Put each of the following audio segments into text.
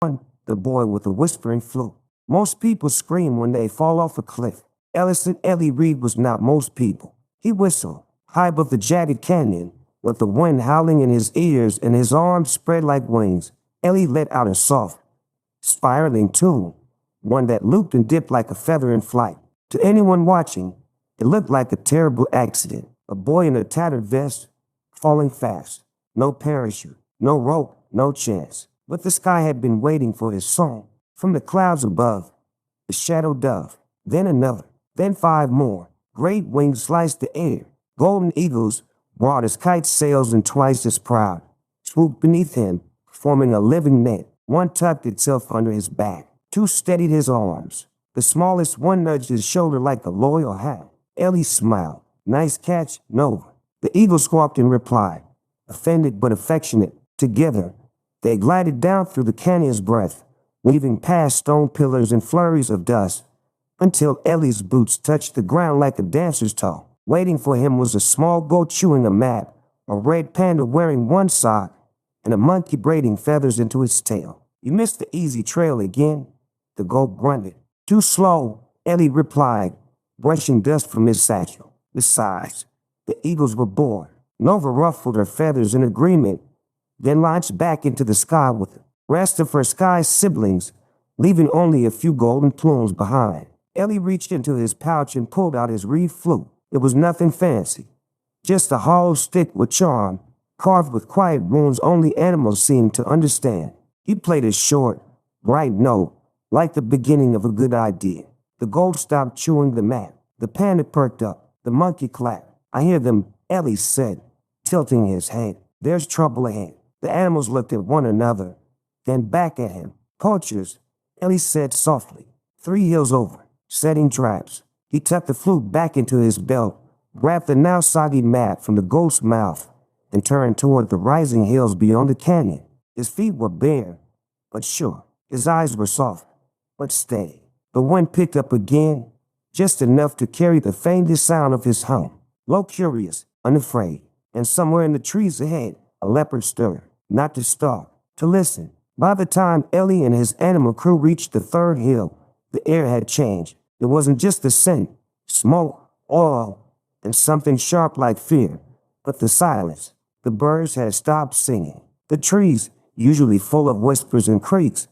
The boy with the whispering flute. Most people scream when they fall off a cliff. Ellison Reed was not most people. He whistled, high above the jagged canyon, with the wind howling in his ears and his arms spread like wings. Ellie let out a soft, spiraling tune, one that looped and dipped like a feather in flight. To anyone watching, it looked like a terrible accident. A boy in a tattered vest, falling fast. No parachute, no rope, no chance. But the sky had been waiting for his song. From the clouds above, a shadow dove, then another, then 5 more. Great wings sliced the air. Golden eagles, broad as kite sails and twice as proud, swooped beneath him, forming a living net. One tucked itself under his back. 2 steadied his arms. The smallest one nudged his shoulder like a loyal hound. Ellie smiled. Nice catch, Nova. The eagle squawked in reply, offended but affectionate. Together, they glided down through the canyon's breadth, weaving past stone pillars and flurries of dust, until Ellie's boots touched the ground like a dancer's toe. Waiting for him was a small goat chewing a map, a red panda wearing one sock, and a monkey braiding feathers into its tail. You missed the easy trail again, the goat grunted. Too slow, Ellie replied, brushing dust from his satchel. Besides, the eagles were bored. Nova ruffled her feathers in agreement, then launched back into the sky with the rest of her sky siblings, leaving only a few golden plumes behind. Ellie reached into his pouch and pulled out his reed flute. It was nothing fancy, just a hollow stick with charm, carved with quiet runes only animals seemed to understand. He played a short, bright note, like the beginning of a good idea. The goat stopped chewing the mat. The panda perked up. The monkey clapped. I hear them, Ellie said, tilting his head. There's trouble ahead. The animals looked at one another, then back at him. Poachers, Ellie said softly. 3 hills over, setting traps. He tucked the flute back into his belt, grabbed the now soggy map from the goat's mouth, and turned toward the rising hills beyond the canyon. His feet were bare, but sure. His eyes were soft, but steady. The wind picked up again, just enough to carry the faintest sound of his hum. Low, curious, unafraid, and somewhere in the trees ahead, a leopard stirred, not to stalk, to listen. By the time Ellie and his animal crew reached the 3rd hill, the air had changed. It wasn't just the scent, smoke, oil, and something sharp like fear, but the silence. The birds had stopped singing. The trees, usually full of whispers and creaks,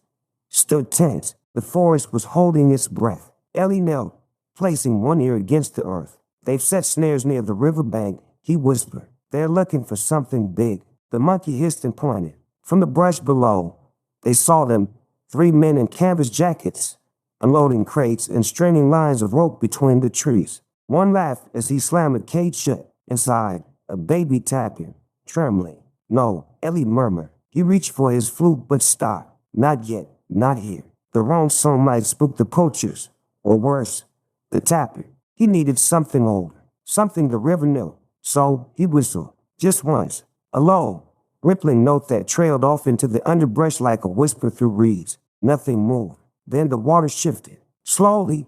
stood tense. The forest was holding its breath. Ellie knelt, placing one ear against the earth. They've set snares near the riverbank, he whispered. They're looking for something big. The monkey hissed and pointed. From the brush below, they saw them, 3 men in canvas jackets, unloading crates and straining lines of rope between the trees. One laughed as he slammed the cage shut. Inside, a baby tapping, trembling. No, Ellie murmured. He reached for his flute but stopped. Not yet, not here. The wrong song might spook the poachers, or worse, the tapper. He needed something older, something the river knew. So he whistled, just once, a low, rippling note that trailed off into the underbrush like a whisper through reeds. Nothing moved. Then the water shifted. Slowly,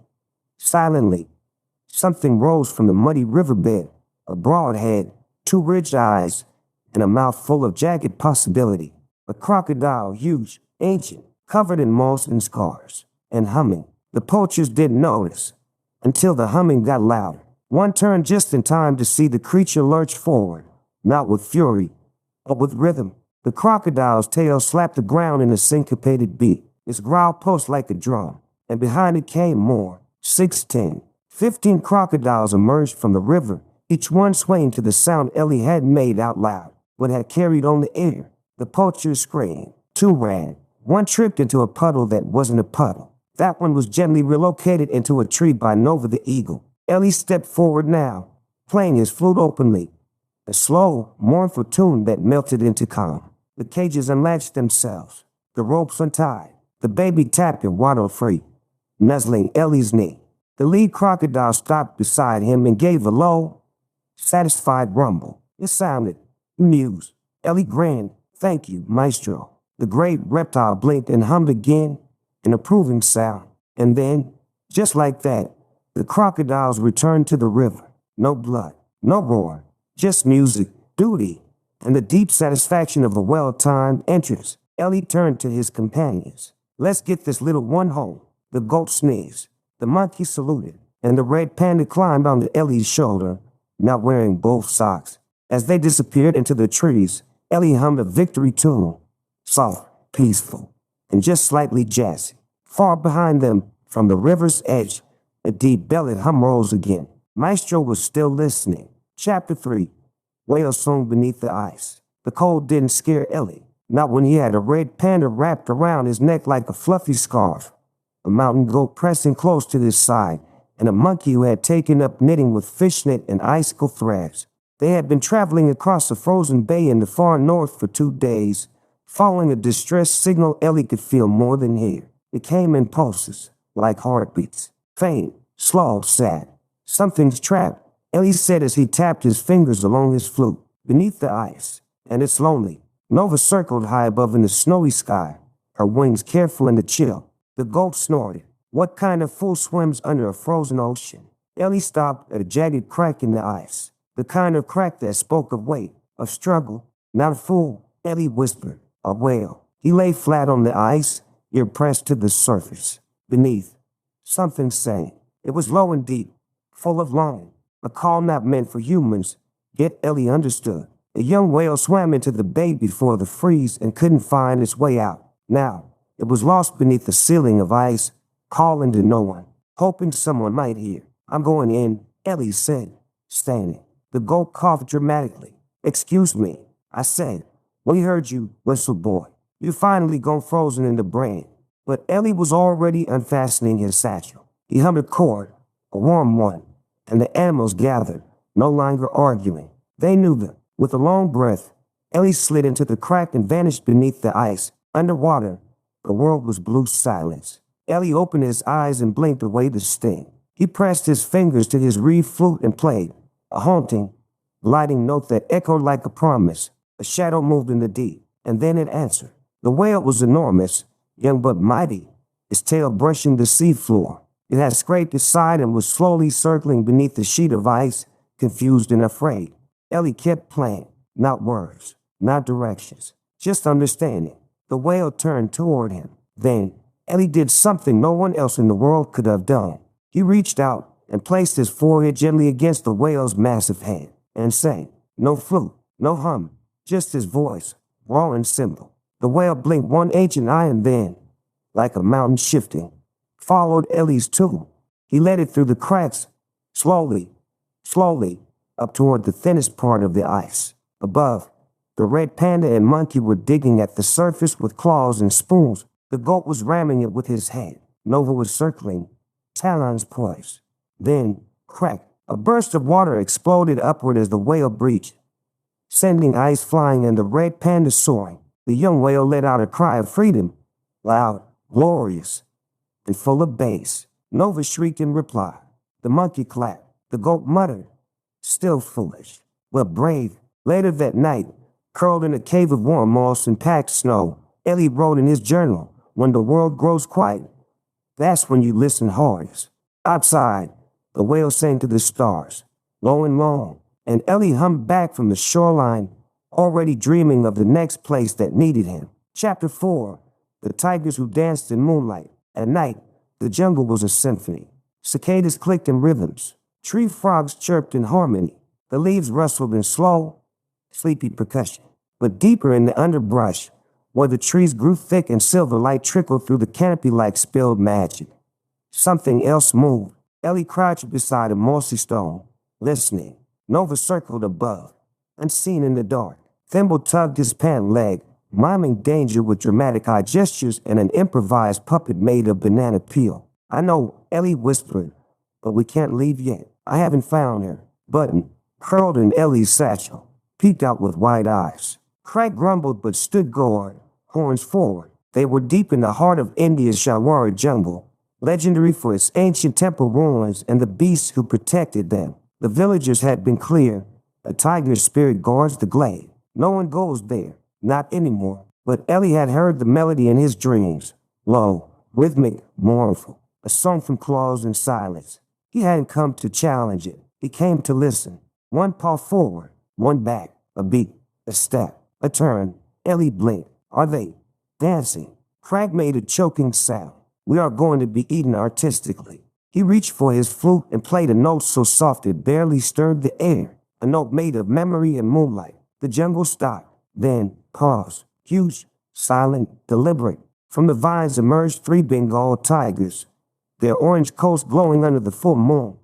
silently, something rose from the muddy riverbed, a broad head, 2 ridged eyes, and a mouth full of jagged possibility. A crocodile, huge, ancient, covered in moss and scars, and humming. The poachers didn't notice, until the humming got louder. One turned just in time to see the creature lurch forward, not with fury, but with rhythm. The crocodile's tail slapped the ground in a syncopated beat. Its growl pulsed like a drum, and behind it came more. 6, 10, 15 crocodiles emerged from the river, each one swaying to the sound Ellie hadn't made out loud, but had carried on the air. The poachers screamed. 2 ran. One tripped into a puddle that wasn't a puddle. That one was gently relocated into a tree by Nova the eagle. Ellie stepped forward now, playing his flute openly, a slow, mournful tune that melted into calm. The cages unlatched themselves, the ropes untied. The baby tapir waddled free, nuzzling Ellie's knee. The lead crocodile stopped beside him and gave a low, satisfied rumble. It sounded amused. Ellie grinned. Thank you, maestro. The great reptile blinked and hummed again, an approving sound. And then, just like that, the crocodiles returned to the river. No blood, no roar, just music, duty, and the deep satisfaction of a well-timed entrance. Ellie turned to his companions. Let's get this little one home. The goat sneezed. The monkey saluted, and the red panda climbed onto Ellie's shoulder, not wearing both socks. As they disappeared into the trees, Ellie hummed a victory tune, soft, peaceful, and just slightly jazzy. Far behind them, from the river's edge, a deep-bellied hum rose again. Maestro was still listening. Chapter 3. Whale Song Beneath the Ice. The cold didn't scare Ellie, not when he had a red panda wrapped around his neck like a fluffy scarf, a mountain goat pressing close to his side, and a monkey who had taken up knitting with fishnet and icicle threads. They had been traveling across a frozen bay in the far north for 2 days. Following a distress signal Ellie could feel more than hear. It came in pulses, like heartbeats. Faint, slow, sad. Something's trapped, Ellie said as he tapped his fingers along his flute. Beneath the ice, and it's lonely. Nova circled high above in the snowy sky, her wings careful in the chill. The goat snorted. What kind of fool swims under a frozen ocean? Ellie stopped at a jagged crack in the ice. The kind of crack that spoke of weight, of struggle. Not a fool, Ellie whispered. A whale. He lay flat on the ice, ear pressed to the surface. Beneath, something sang. It was low and deep, full of longing. A call not meant for humans, yet Ellie understood. A young whale swam into the bay before the freeze and couldn't find its way out. Now, it was lost beneath the ceiling of ice, calling to no one, hoping someone might hear. I'm going in, Ellie said, standing. The goat coughed dramatically. Excuse me, I said. We heard you, whistle boy. You finally gone frozen in the brain. But Ellie was already unfastening his satchel. He hummed a chord, a warm one, and the animals gathered, no longer arguing. They knew them. With a long breath, Ellie slid into the crack and vanished beneath the ice. Underwater, the world was blue silence. Ellie opened his eyes and blinked away the sting. He pressed his fingers to his reed flute and played, a haunting, gliding note that echoed like a promise. A shadow moved in the deep, and then it answered. The whale was enormous, young but mighty, its tail brushing the seafloor. It had scraped its side and was slowly circling beneath the sheet of ice, confused and afraid. Ellie kept playing, not words, not directions, just understanding. The whale turned toward him. Then, Ellie did something no one else in the world could have done. He reached out and placed his forehead gently against the whale's massive head and sang. No flute, no hum, just his voice, raw and simple. The whale blinked one ancient eye and then, like a mountain shifting, followed Ellie's tune. He led it through the cracks, slowly, up toward the thinnest part of the ice. Above, the red panda and monkey were digging at the surface with claws and spoons. The goat was ramming it with his head. Nova was circling, talons poised. Then, crack, a burst of water exploded upward as the whale breached, sending ice flying and the red panda soaring. The young whale let out a cry of freedom, loud, glorious, and full of bass. Nova shrieked in reply. The monkey clapped. The goat muttered, still foolish, but brave. Later that night, curled in a cave of warm moss and packed snow, Ellie wrote in his journal, when the world grows quiet, that's when you listen hardest. Outside, the whale sang to the stars, low and long, and Ellie hummed back from the shoreline, already dreaming of the next place that needed him. Chapter 4. The tigers who danced in moonlight. At night, the jungle was a symphony. Cicadas clicked in rhythms. Tree frogs chirped in harmony. The leaves rustled in slow, sleepy percussion. But deeper in the underbrush, where the trees grew thick and silver light trickled through the canopy like spilled magic, something else moved. Ellie crouched beside a mossy stone, listening. Nova circled above, unseen in the dark. Thimble tugged his pant leg, miming danger with dramatic eye gestures and an improvised puppet made of banana peel. I know, Ellie whispered, but we can't leave yet. I haven't found her. Button, curled in Ellie's satchel, peeked out with wide eyes. Craig grumbled but stood guard, horns forward. They were deep in the heart of India's Shawara jungle, legendary for its ancient temple ruins and the beasts who protected them. The villagers had been clear. A tiger's spirit guards the glade. No one goes there, not anymore. But Ellie had heard the melody in his dreams. Low, rhythmic, mournful. A song from claws and silence. He hadn't come to challenge it. He came to listen. One paw forward, one back, a beat, a step, a turn. Ellie blinked. Are they dancing. Craig made a choking sound. We are going to be eaten artistically. He reached for his flute and played a note so soft it barely stirred the air. A note made of memory and moonlight. The jungle stopped, then paused. Huge, silent, deliberate. From the vines emerged 3 Bengal tigers, their orange coats glowing under the full moon.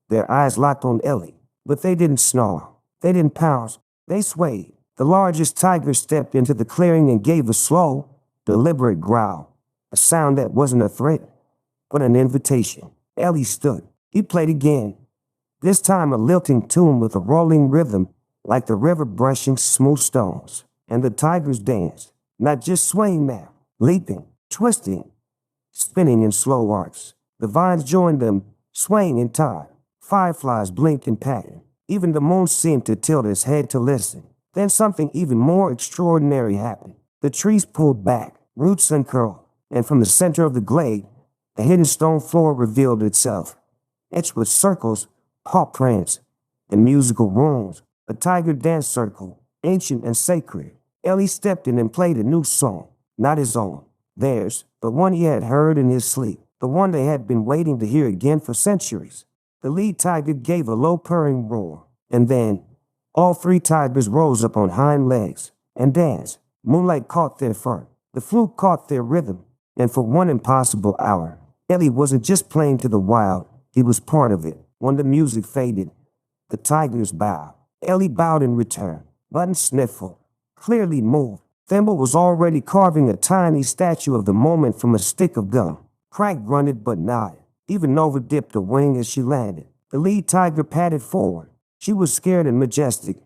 Their eyes locked on Ellie. But they didn't snarl. They didn't pounce. They swayed. The largest tiger stepped into the clearing and gave a slow, deliberate growl. A sound that wasn't a threat, but an invitation. Ellie stood. He played again. This time a lilting tune with a rolling rhythm, like the river brushing smooth stones. And the tigers danced, not just swaying now, leaping, twisting, spinning in slow arcs. The vines joined them, swaying in time. Fireflies blinked in pattern. Even the moon seemed to tilt its head to listen. Then something even more extraordinary happened. The trees pulled back, roots uncurled, and from the center of the glade, a hidden stone floor revealed itself, etched with circles, paw prints, and musical runes. A tiger dance circle, ancient and sacred. Ellie stepped in and played a new song, not his own, theirs, but one he had heard in his sleep, the one they had been waiting to hear again for centuries. The lead tiger gave a low purring roar, and then all 3 tigers rose up on hind legs and danced. Moonlight caught their fur. The flute caught their rhythm, and for one impossible hour, Ellie wasn't just playing to the wild, he was part of it. When the music faded, the tigers bowed. Ellie bowed in return. Button sniffled, clearly moved. Thimble was already carving a tiny statue of the moment from a stick of gum. Craig grunted but nodded. Even Nova dipped a wing as she landed. The lead tiger padded forward. She was scared and majestic,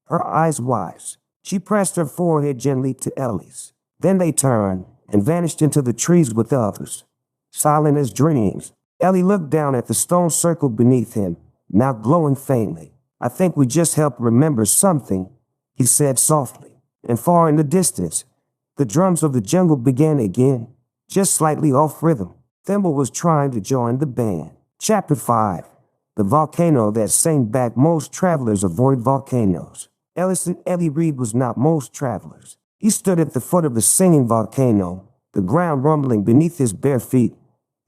her eyes wide. She pressed her forehead gently to Ellie's. Then they turned and vanished into the trees with the others. Silent as dreams, Ellie looked down at the stone circle beneath him, now glowing faintly. I think we just helped remember something, he said softly. And far in the distance, the drums of the jungle began again, just slightly off rhythm. Thimble was trying to join the band. Chapter 5. The volcano that sang back. Most travelers avoid volcanoes. Ellison Reed was not most travelers. He stood at the foot of the singing volcano, the ground rumbling beneath his bare feet,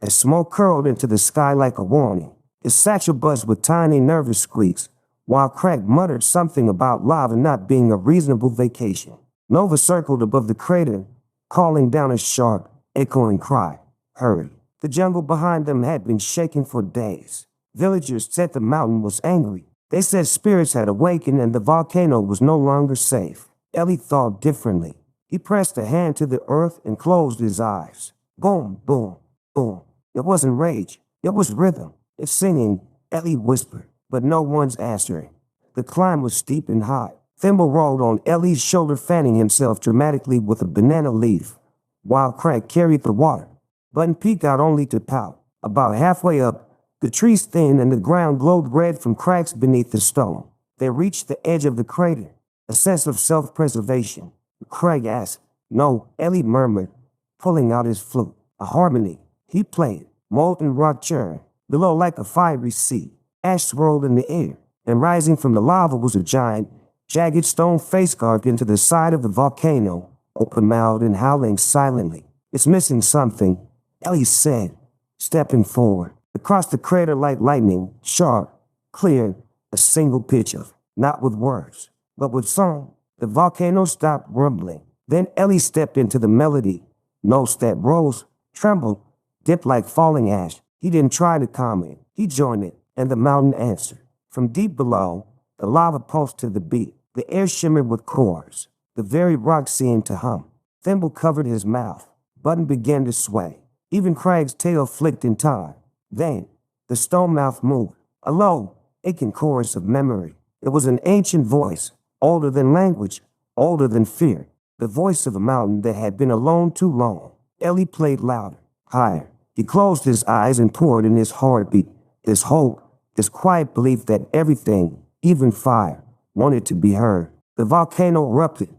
as smoke curled into the sky like a warning. His satchel buzzed with tiny nervous squeaks, while Craig muttered something about lava not being a reasonable vacation. Nova circled above the crater, calling down a sharp, echoing cry. Hurry. The jungle behind them had been shaking for days. Villagers said the mountain was angry. They said spirits had awakened and the volcano was no longer safe. Ellie thought differently. He pressed a hand to the earth and closed his eyes. Boom, boom, boom. It wasn't rage. It was rhythm. It's singing, Ellie whispered, but no one's answering. The climb was steep and high. Thimble rolled on Ellie's shoulder, fanning himself dramatically with a banana leaf, while Craig carried the water. Button peeked out only to pout. About halfway up, the trees thinned and the ground glowed red from cracks beneath the stone. They reached the edge of the crater, a sense of self-preservation. Craig asked. No, Ellie murmured, pulling out his flute. A harmony. He played. Molten rock churned. Below like a fiery sea. Ash swirled in the air, and rising from the lava was a giant, jagged stone face carved into the side of the volcano, open-mouthed and howling silently. It's missing something, Ellie said, stepping forward. Across the crater like lightning, sharp, clear, a single pitch of, not with words, but with song. The volcano stopped rumbling. Then Ellie stepped into the melody. Notes that rose, trembled, dipped like falling ash. He didn't try to calm it. He joined it, and the mountain answered. From deep below, the lava pulsed to the beat. The air shimmered with chords. The very rock seemed to hum. Thimble covered his mouth. Button began to sway. Even Craig's tail flicked in time. Then, the stone mouth moved. A low, aching chorus of memory. It was an ancient voice, older than language, older than fear. The voice of a mountain that had been alone too long. Ellie played louder, higher. He closed his eyes and poured in his heartbeat, this hope, this quiet belief that everything, even fire, wanted to be heard. The volcano erupted,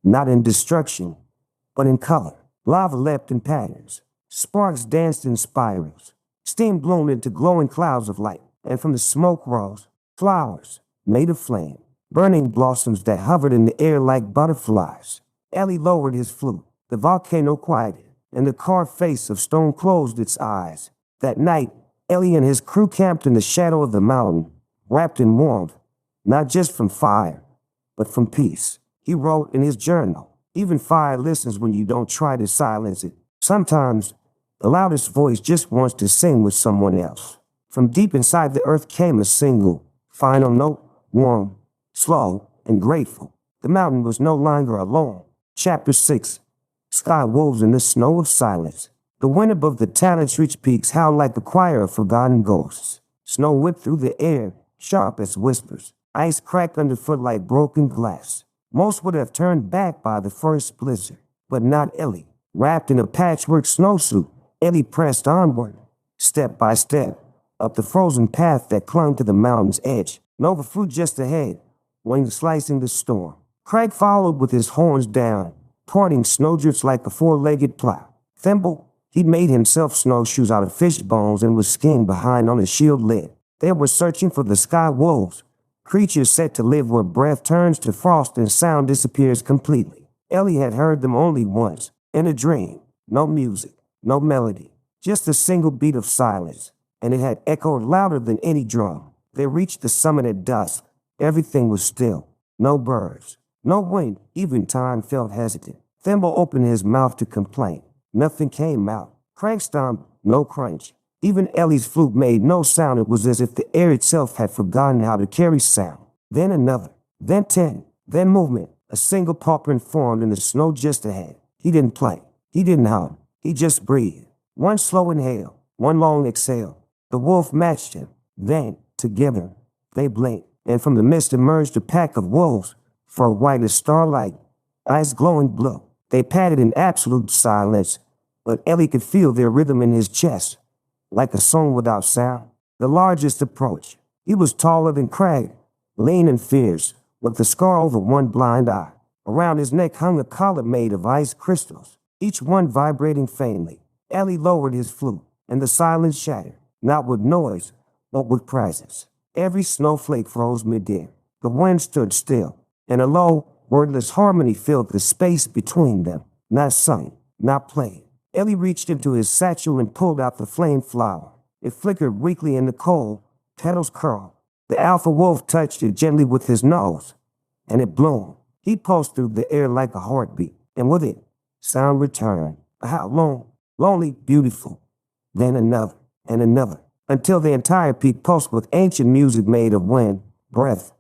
not in destruction, but in color. Lava leapt in patterns. Sparks danced in spirals. Steam blown into glowing clouds of light, and from the smoke rose flowers made of flame, burning blossoms that hovered in the air like butterflies. Ellie lowered his flute. The volcano quieted, and the carved face of stone closed its eyes. That night, Ellie and his crew camped in the shadow of the mountain, wrapped in warmth, not just from fire, but from peace. He wrote in his journal, "Even fire listens when you don't try to silence it. Sometimes, the loudest voice just wants to sing with someone else." From deep inside the earth came a single, final note, warm, slow, and grateful. The mountain was no longer alone. Chapter 6. Sky wolves in the snow of silence. The wind above the talent's reach peaks howled like a choir of forgotten ghosts. Snow whipped through the air, sharp as whispers. Ice cracked underfoot like broken glass. Most would have turned back by the first blizzard, but not Ellie. Wrapped in a patchwork snowsuit, Ellie pressed onward, step by step, up the frozen path that clung to the mountain's edge. Nova flew just ahead, wings slicing the storm. Craig followed with his horns down, parting snowdrifts like a four-legged plow. Thimble, he'd made himself snowshoes out of fish bones and was skiing behind on a shield lid. They were searching for the sky wolves, creatures set to live where breath turns to frost and sound disappears completely. Ellie had heard them only once, in a dream. No music, no melody, just a single beat of silence, and it had echoed louder than any drum. They reached the summit at dusk. Everything was still. No birds, no wind, even time felt hesitant. Thimble opened his mouth to complain. Nothing came out. Crank stomped, no crunch. Even Ellie's flute made no sound. It was as if the air itself had forgotten how to carry sound. Then another, then 10, then movement. A single paw print formed in the snow just ahead. He didn't play. He didn't hum. He just breathed. One slow inhale, one long exhale. The wolf matched him. Then, together, they blinked, and from the mist emerged a pack of wolves, fur white as starlight, eyes glowing blue. They padded in absolute silence, but Ellie could feel their rhythm in his chest, like a song without sound. The largest approached. He was taller than Craig, lean and fierce, with a scar over one blind eye. Around his neck hung a collar made of ice crystals, each one vibrating faintly. Ellie lowered his flute, and the silence shattered, not with noise, but with presence. Every snowflake froze midair. The wind stood still, and a low, wordless harmony filled the space between them. Not sung, not played. Ellie reached into his satchel and pulled out the flame flower. It flickered weakly in the cold, petals curled. The alpha wolf touched it gently with his nose, and it bloomed. He pulsed through the air like a heartbeat, and with it, sound returned. How long? Lonely, beautiful. Then another, and another, until the entire peak pulsed with ancient music made of wind, breath,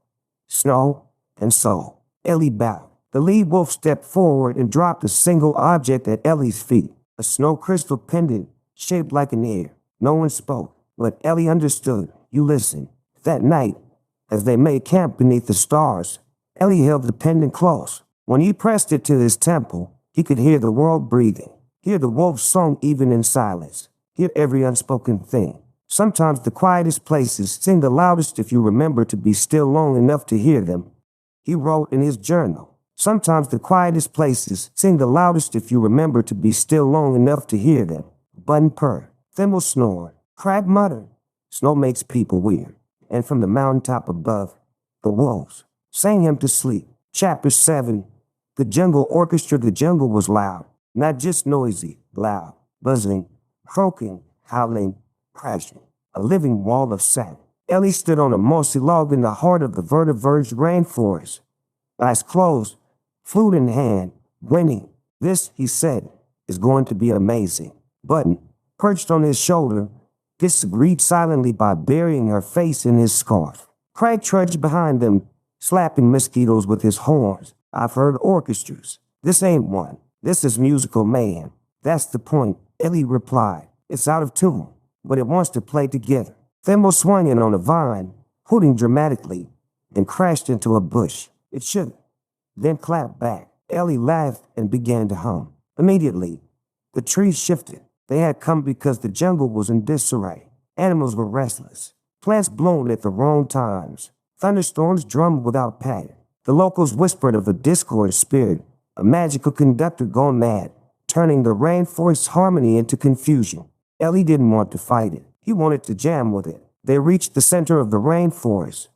snow, and soul. Ellie bowed. The lead wolf stepped forward and dropped a single object at Ellie's feet, a snow crystal pendant shaped like an ear. No one spoke, but Ellie understood. You listened. That night, as they made camp beneath the stars, Ellie held the pendant close. When he pressed it to his temple, he could hear the world breathing, hear the wolf's song even in silence, hear every unspoken thing. Sometimes the quietest places sing the loudest if you remember to be still long enough to hear them. He wrote in his journal, sometimes the quietest places sing the loudest if you remember to be still long enough to hear them. Button purred, Thimble snored, Crab muttered. Snow makes people weird. And from the mountaintop above, the wolves sang him to sleep. Chapter 7. The jungle orchestra. The jungle was loud, not just noisy, loud, buzzing, croaking, howling, crashing, a living wall of sound. Ellie stood on a mossy log in the heart of the vertiverged rainforest, eyes closed, flute in hand, grinning. This, he said, is going to be amazing. Button, perched on his shoulder, disagreed silently by burying her face in his scarf. Craig trudged behind them, slapping mosquitoes with his horns. I've heard orchestras. This ain't one. This is musical mayhem. That's the point, Ellie replied. It's out of tune, but it wants to play together. Thimble swung in on a vine, hooting dramatically, and crashed into a bush. It shook, then clapped back. Ellie laughed and began to hum. Immediately, the trees shifted. They had come because the jungle was in disarray. Animals were restless. Plants bloomed at the wrong times. Thunderstorms drummed without pattern. The locals whispered of a discord spirit, a magical conductor gone mad, turning the rainforest's harmony into confusion. Ellie didn't want to fight it. He wanted to jam with it. They reached the center of the rainforest,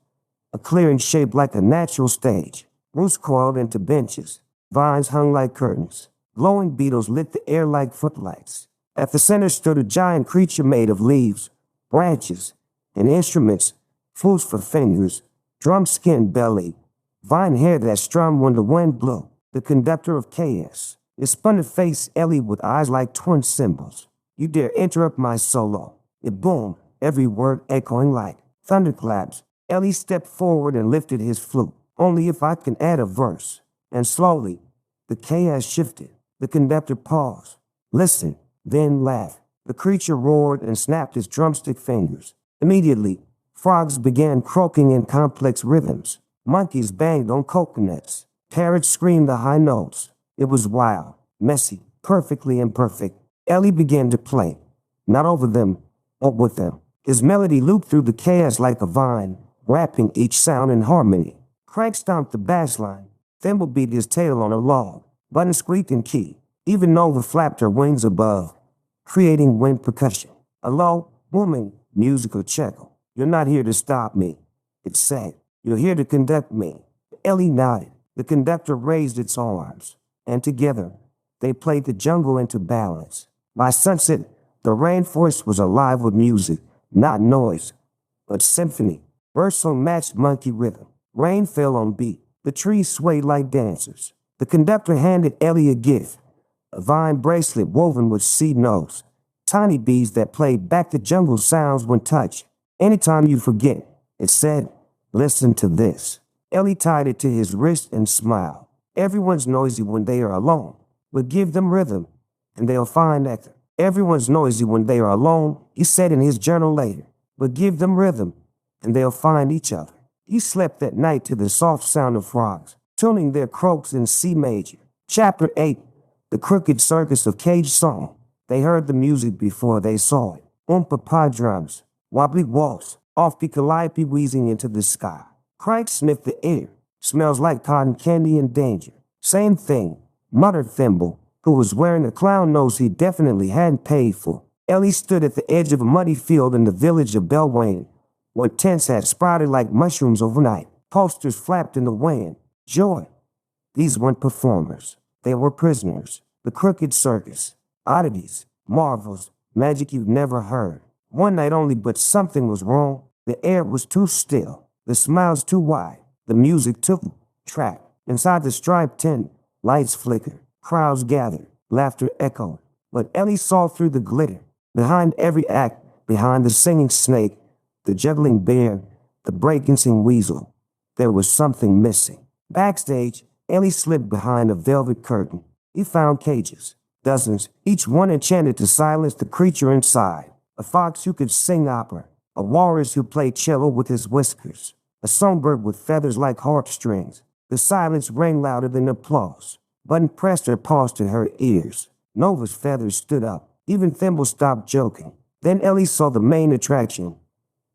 a clearing shaped like a natural stage. Roots coiled into benches. Vines hung like curtains. Glowing beetles lit the air like footlights. At the center stood a giant creature made of leaves, branches, and instruments, fools for fingers, drum-skinned belly, vine hair that strummed when the wind blew. The conductor of chaos. It spun to face Ellie with eyes like twin cymbals. You dare interrupt my solo. It boomed, every word echoing like thunderclaps. Ellie stepped forward and lifted his flute. Only if I can add a verse. And slowly, the chaos shifted. The conductor paused, listened, then laughed. The creature roared and snapped his drumstick fingers. Immediately, frogs began croaking in complex rhythms. Monkeys banged on coconuts. Parrots screamed the high notes. It was wild, messy, perfectly imperfect. Ellie began to play, not over them, but with them. His melody looped through the chaos like a vine, wrapping each sound in harmony. Crank stomped the bass line. Thimble beat his tail on a log. Button squeaked in key. Even Nova flapped her wings above, creating wind percussion. A low, booming, musical chuckle. You're not here to stop me, it said. You're here to conduct me. Ellie nodded. The conductor raised its arms, and together, they played the jungle into balance. By sunset, the rainforest was alive with music, not noise, but symphony. Birds matched monkey rhythm. Rain fell on beat. The trees swayed like dancers. The conductor handed Ellie a gift, a vine bracelet woven with seed notes, tiny beads that played back the jungle sounds when touched. Anytime you forget, it said, listen to this. Ellie tied it to his wrist and smiled. Everyone's noisy when they are alone, but give them rhythm, and they'll find echo. Everyone's noisy when they are alone, he said in his journal later, but give them rhythm, and they'll find each other. He slept that night to the soft sound of frogs, tuning their croaks in C major. Chapter 8, The Crooked Circus of Cage Song. They heard the music before they saw it. Oompa drums, wobbly waltz, offbeat calliope wheezing into the sky. Crank sniffed the air. Smells like cotton candy and danger. Same thing, muttered Thimble, who was wearing a clown nose he definitely hadn't paid for. Ellie stood at the edge of a muddy field in the village of Belwayne, where tents had sprouted like mushrooms overnight. Posters flapped in the wind. Joy. These weren't performers. They were prisoners. The Crooked Circus. Oddities. Marvels. Magic you'd never heard. One night only, but something was wrong. The air was too still. The smiles too wide. The music too trapped. Inside the striped tent, lights flickered. Crowds gathered. Laughter echoed. But Ellie saw through the glitter. Behind every act, behind the singing snake, the juggling bear, the breakdancing weasel, there was something missing. Backstage, Ellie slipped behind a velvet curtain. He found cages, dozens, each one enchanted to silence the creature inside. A fox who could sing opera, a walrus who played cello with his whiskers, a songbird with feathers like harp strings. The silence rang louder than applause. Button pressed her paws to her ears. Nova's feathers stood up. Even Thimble stopped joking. Then Ellie saw the main attraction,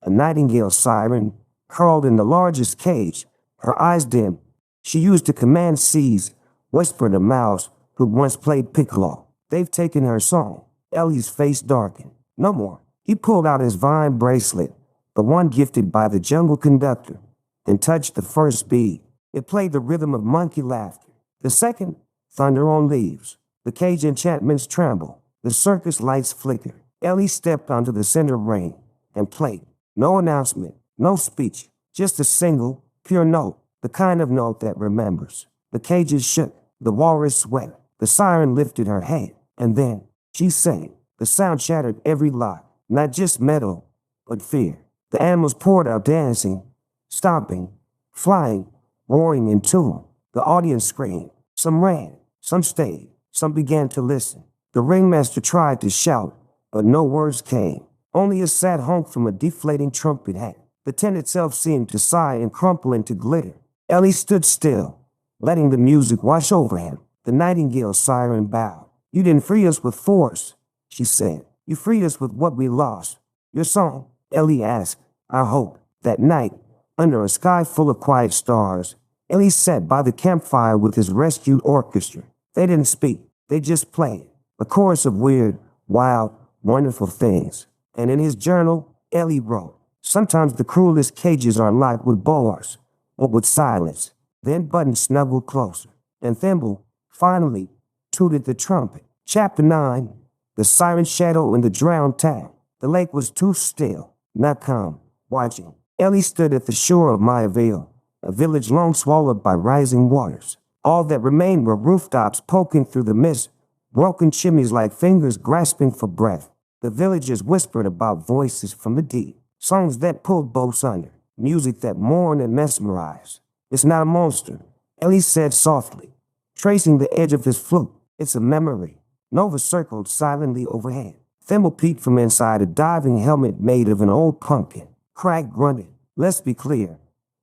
a nightingale siren, curled in the largest cage, her eyes dim. She used to command seas, whispered a mouse who'd once played piccolo. They've taken her song. Ellie's face darkened. No more. He pulled out his vine bracelet, the one gifted by the jungle conductor, and touched the first bead. It played the rhythm of monkey laughter. The second, thunder on leaves. The cage enchantments trembled. The circus lights flickered. Ellie stepped onto the center ring and played. No announcement, no speech, just a single, pure note, the kind of note that remembers. The cages shook, the walrus sweat, the siren lifted her head, and then she sang. The sound shattered every lock, not just metal, but fear. The animals poured out dancing, stomping, flying, roaring in tune. The audience screamed. Some ran, some stayed, some began to listen. The ringmaster tried to shout, but no words came. Only a sad honk from a deflating trumpet hat. The tent itself seemed to sigh and crumple into glitter. Ellie stood still, letting the music wash over him. The nightingale siren bowed. You didn't free us with force, she said. You freed us with what we lost. Your song, Ellie asked. I hope. That night, under a sky full of quiet stars, Ellie sat by the campfire with his rescued orchestra. They didn't speak. They just played. A chorus of weird, wild, wonderful things. And in his journal, Ellie wrote, sometimes the cruelest cages are locked with bars, or with silence. Then Button snuggled closer, and Thimble, finally, tooted the trumpet. Chapter 9. The Siren Shadow in the Drowned Town. The lake was too still, not calm, watching. Ellie stood at the shore of Mayaville, a village long swallowed by rising waters. All that remained were rooftops poking through the mist, broken chimneys like fingers grasping for breath. The villagers whispered about voices from the deep, songs that pulled boats under, music that mourned and mesmerized. It's not a monster, Ellie said softly, tracing the edge of his flute. It's a memory. Nova circled silently overhead. Thimble peeked from inside a diving helmet made of an old pumpkin. Crag grunted. Let's be clear.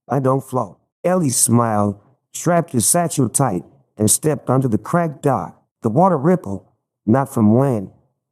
I don't float. Ellie smiled, strapped his satchel tight, and stepped onto the cracked dock. The water rippled, not from wind,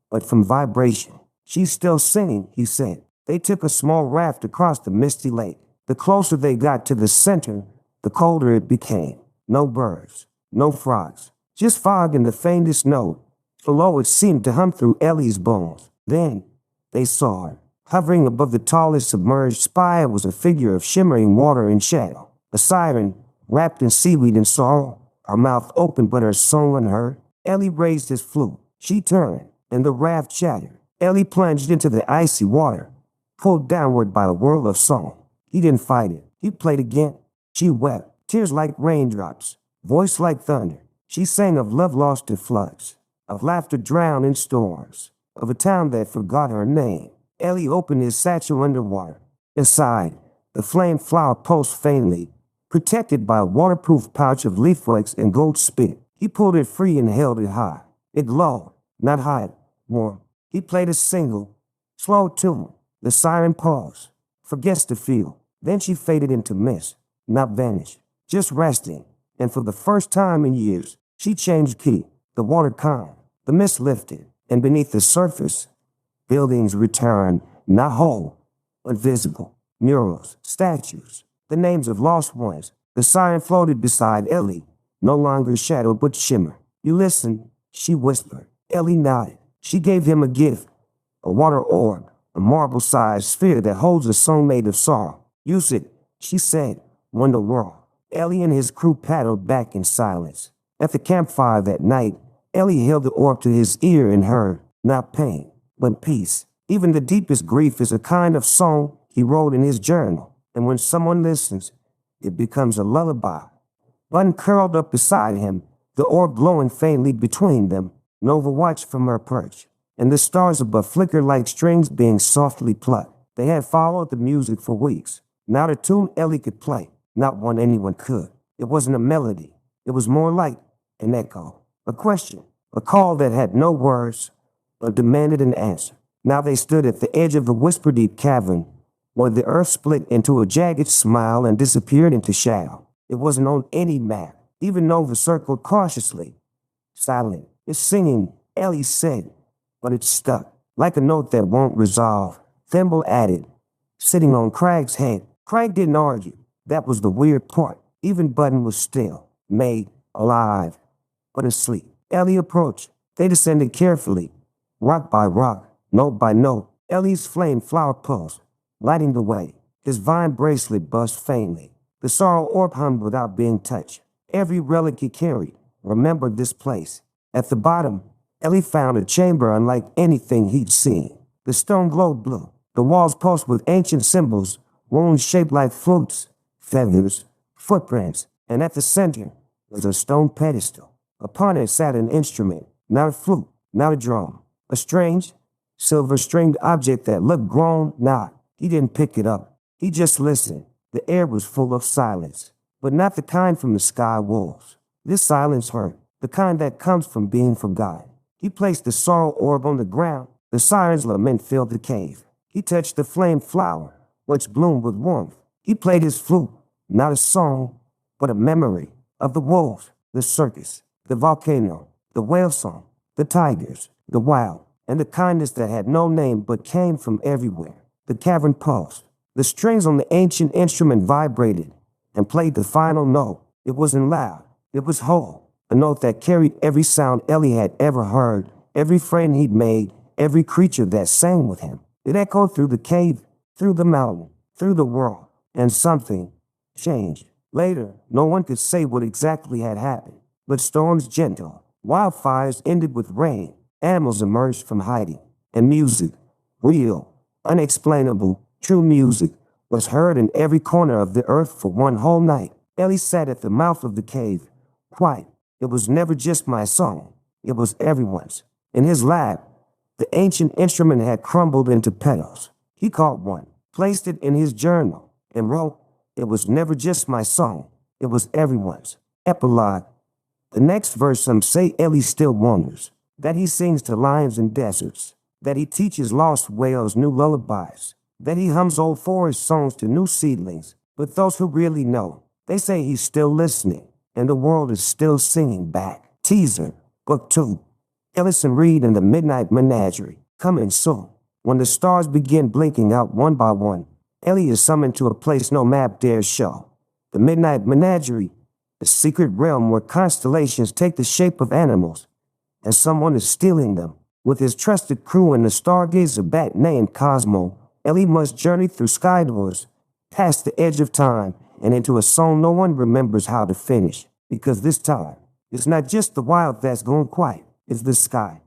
but from vibration. She's still singing, he said. They took a small raft across the misty lake. The closer they got to the center, the colder it became. No birds, no frogs, just fog and the faintest note. Below it seemed to hum through Ellie's bones. Then they saw her. Hovering above the tallest submerged spire was a figure of shimmering water and shadow. A siren, wrapped in seaweed and sorrow, her mouth open but her song unheard. Ellie raised his flute. She turned, and the raft shattered. Ellie plunged into the icy water, pulled downward by a whirl of song. He didn't fight it. He played again. She wept, tears like raindrops, voice like thunder. She sang of love lost to floods, of laughter drowned in storms, of a town that forgot her name. Ellie opened his satchel underwater. Inside, the flame flower pulsed faintly, protected by a waterproof pouch of leaf flakes and gold spit. He pulled it free and held it high. It glowed, not hot, warm. He played a single, slow tune. The siren paused, forgets to feel. Then she faded into mist, not vanished, just resting. And for the first time in years, she changed key. The water calmed, the mist lifted, and beneath the surface, buildings returned, not whole, but visible. Murals, statues, the names of lost ones. The siren floated beside Ellie, no longer shadow but shimmer. You listen, she whispered. Ellie nodded. She gave him a gift, a water orb, a marble-sized sphere that holds a song made of sorrow. Use it, she said, wonder world. Ellie and his crew paddled back in silence. At the campfire that night, Ellie held the orb to his ear and heard, not pain, but peace. Even the deepest grief is a kind of song he wrote in his journal, and when someone listens, it becomes a lullaby. Bun curled up beside him, the orb glowing faintly between them. Nova watched from her perch, and the stars above flickered like strings being softly plucked. They had followed the music for weeks. Not a tune Ellie could play, not one anyone could. It wasn't a melody. It was more like an echo, a question, a call that had no words, but demanded an answer. Now they stood at the edge of the whisper-deep cavern, where the earth split into a jagged smile and disappeared into shadow. It wasn't on any map. Even Nova circled cautiously. Silent. It's singing, Ellie said, but it stuck, like a note that won't resolve. Thimble added, sitting on Craig's head. Craig didn't argue. That was the weird part. Even Button was still, made, alive, but asleep. Ellie approached. They descended carefully, rock by rock, note by note. Ellie's flame flower pulsed, lighting the way. His vine bracelet buzzed faintly. The sorrow orb hummed without being touched. Every relic he carried remembered this place. At the bottom, Ellie found a chamber unlike anything he'd seen. The stone glowed blue. The walls pulsed with ancient symbols, wounds shaped like flutes, feathers, footprints, and at the center was a stone pedestal. Upon it sat an instrument, not a flute, not a drum, a strange, silver-stringed object that looked grown. He didn't pick it up. He just listened. The air was full of silence, but not the kind from the sky wolves. This silence hurt, the kind that comes from being forgotten. He placed the sorrow orb on the ground. The siren's lament filled the cave. He touched the flame flower, which bloomed with warmth. He played his flute, not a song, but a memory of the wolves, the circus, the volcano, the whale song, the tigers, the wild, and the kindness that had no name but came from everywhere. The cavern pulsed. The strings on the ancient instrument vibrated and played the final note. It wasn't loud. It was whole. A note that carried every sound Ellie had ever heard, every friend he'd made, every creature that sang with him. It echoed through the cave, through the mountain, through the world, and something changed. Later, no one could say what exactly had happened, but storms gentle, Wildfires ended with rain. Animals emerged from hiding. And music, real, unexplainable, true music, was heard in every corner of the earth for one whole night. Ellie sat at the mouth of the cave, quiet. It was never just my song. It was everyone's. In his lab, the ancient instrument had crumbled into petals. He caught one, placed it in his journal, and wrote, "It was never just my song. It was everyone's." Epilogue. The next verse, some say Ellie still wonders, that he sings to lions in deserts, that he teaches lost whales new lullabies, that he hums old forest songs to new seedlings. But those who really know, they say he's still listening, and the world is still singing back. Teaser, Book 2. Ellison Reed and the Midnight Menagerie, coming soon. When the stars begin blinking out one by one, Ellie is summoned to a place no map dares show. The Midnight Menagerie, the secret realm where constellations take the shape of animals, and someone is stealing them. With his trusted crew and the stargazer bat named Cosmo, Ellie must journey through sky doors, past the edge of time, and into a song no one remembers how to finish. Because this time, it's not just the wild that's going quiet, it's the sky.